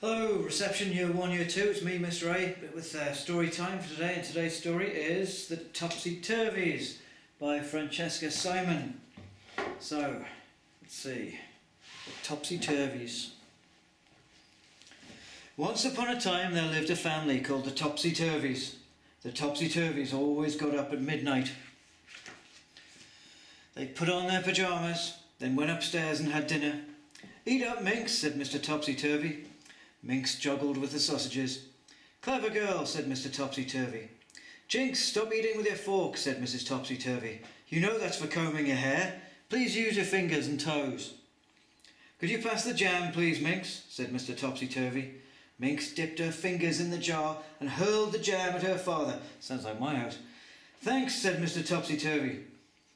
Hello, reception year 1, year 2, it's me, Mr. A, with story time for today, and today's story is The Topsy-Turvies by Francesca Simon. So, let's see, The Topsy-Turvies. Once upon a time there lived a family called the Topsy-Turvies. The Topsy-Turvies always got up at midnight. They put on their pyjamas, then went upstairs and had dinner. "Eat up, Minx," said Mr. Topsy-Turvy. Minx joggled with the sausages. "Clever girl," said Mr. Topsy-Turvy. "Jinx, stop eating with your fork," said Mrs. Topsy-Turvy. "You know that's for combing your hair. Please use your fingers and toes." "Could you pass the jam, please, Minx?" said Mr. Topsy-Turvy. Minx dipped her fingers in the jar and hurled the jam at her father. Sounds like my house. "Thanks," said Mr. Topsy-Turvy.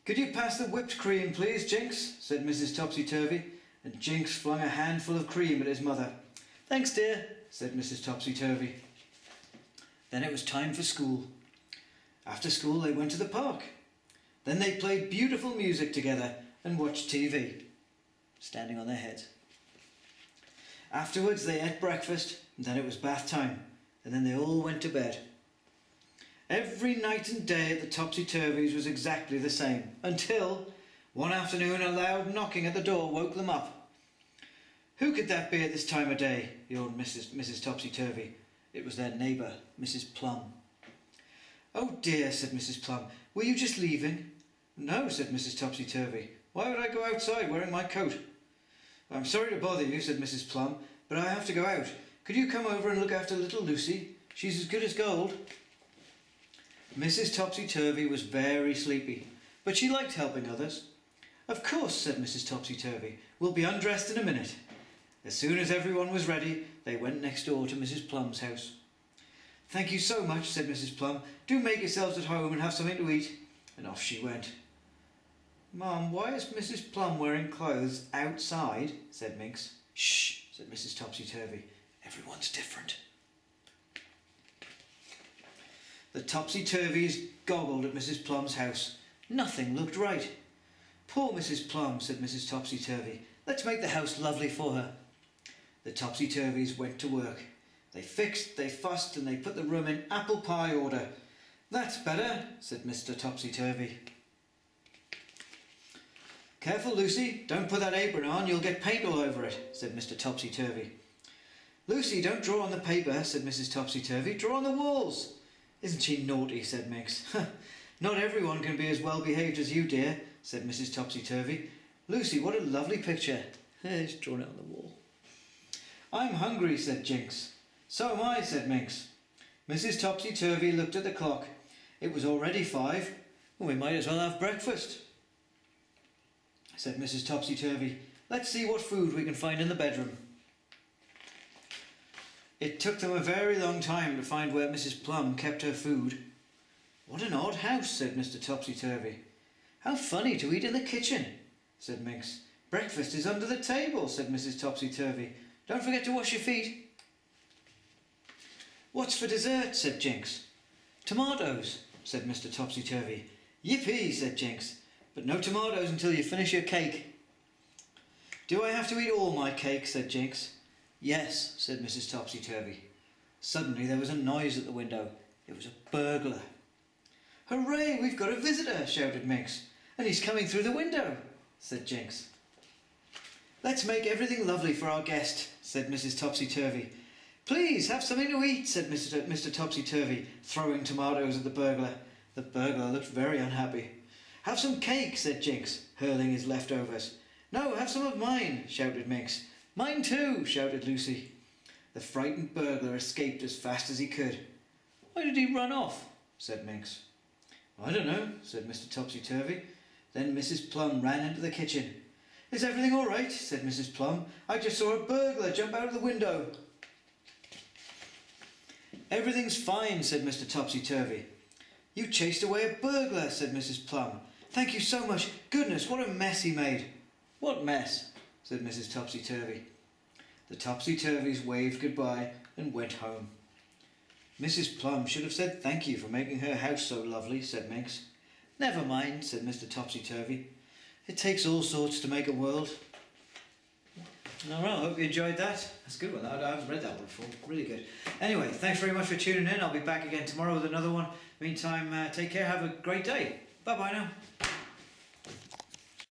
"Could you pass the whipped cream, please, Jinx?" said Mrs. Topsy-Turvy, and Jinx flung a handful of cream at his mother. "Thanks, dear," said Mrs. Topsy-Turvy. Then it was time for school. After school they went to the park. Then they played beautiful music together and watched TV, standing on their heads. Afterwards they ate breakfast, and then it was bath time, and then they all went to bed. Every night and day at the Topsy-Turvies was exactly the same, until one afternoon a loud knocking at the door woke them up. "Who could that be at this time of day?" yawned Mrs. Topsy-Turvy. It was their neighbour, Mrs. Plum. "Oh dear," said Mrs. Plum, "were you just leaving?" "No," said Mrs. Topsy-Turvy. "Why would I go outside wearing my coat?" "I'm sorry to bother you," said Mrs. Plum, "but I have to go out. Could you come over and look after little Lucy? She's as good as gold." Mrs. Topsy-Turvy was very sleepy, but she liked helping others. "Of course," said Mrs. Topsy-Turvy. "We'll be undressed in a minute." As soon as everyone was ready, they went next door to Mrs. Plum's house. "Thank you so much," said Mrs. Plum. "Do make yourselves at home and have something to eat." And off she went. "Mum, why is Mrs. Plum wearing clothes outside?" said Minx. "Shh," said Mrs. Topsy-Turvy. "Everyone's different." The Topsy-Turvies goggled at Mrs. Plum's house. Nothing looked right. "Poor Mrs. Plum," said Mrs. Topsy-Turvy. "Let's make the house lovely for her." The Topsy-Turvies went to work. They fixed, they fussed, and they put the room in apple pie order. "That's better," said Mr. Topsy-Turvy. "Careful, Lucy, don't put that apron on, you'll get paint all over it," said Mr. Topsy-Turvy. "Lucy, don't draw on the paper," said Mrs. Topsy-Turvy. "Draw on the walls." "Isn't she naughty?" said Minx. "Not everyone can be as well behaved as you, dear," said Mrs. Topsy-Turvy. "Lucy, what a lovely picture." She's drawn it on the wall. "I'm hungry," said Jinx. "So am I," said Minx. Mrs. Topsy-Turvy looked at the clock. It was already 5. "We might as well have breakfast," said Mrs. Topsy-Turvy. "Let's see what food we can find in the bedroom." It took them a very long time to find where Mrs. Plum kept her food. "What an odd house," said Mr. Topsy-Turvy. "How funny to eat in the kitchen," said Minx. "Breakfast is under the table," said Mrs. Topsy-Turvy. "Don't forget to wash your feet." "What's for dessert?" said Jinx. "Tomatoes," said Mr. Topsy-Turvy. "Yippee," said Jinx. "But no tomatoes until you finish your cake." "Do I have to eat all my cake?" said Jinx. "Yes," said Mrs. Topsy-Turvy. Suddenly there was a noise at the window. It was a burglar. "Hooray, we've got a visitor," shouted Minx. "And he's coming through the window," said Jinx. "Let's make everything lovely for our guest," said Mrs. Topsy-Turvy. "Please have something to eat," said Mr. Topsy-Turvy, throwing tomatoes at the burglar. The burglar looked very unhappy. "Have some cake," said Jinx, hurling his leftovers. "No, have some of mine," shouted Minx. "Mine too," shouted Lucy. The frightened burglar escaped as fast as he could. "Why did he run off?" said Minx. "I don't know," said Mr. Topsy-Turvy. Then Mrs. Plum ran into the kitchen. "Is everything all right?" said Mrs. Plum. "I just saw a burglar jump out of the window." "Everything's fine," said Mr. Topsy-Turvy. "You chased away a burglar," said Mrs. Plum. "Thank you so much. Goodness, what a mess he made." "What mess?" said Mrs. Topsy-Turvy. The Topsy-Turvies waved goodbye and went home. "Mrs. Plum should have said thank you for making her house so lovely," said Minx. "Never mind," said Mr. Topsy-Turvy. "It takes all sorts to make a world." All right, I hope you enjoyed that. That's a good one. I haven't read that one before. Really good. Anyway, thanks very much for tuning in. I'll be back again tomorrow with another one. Meantime, take care. Have a great day. Bye-bye now.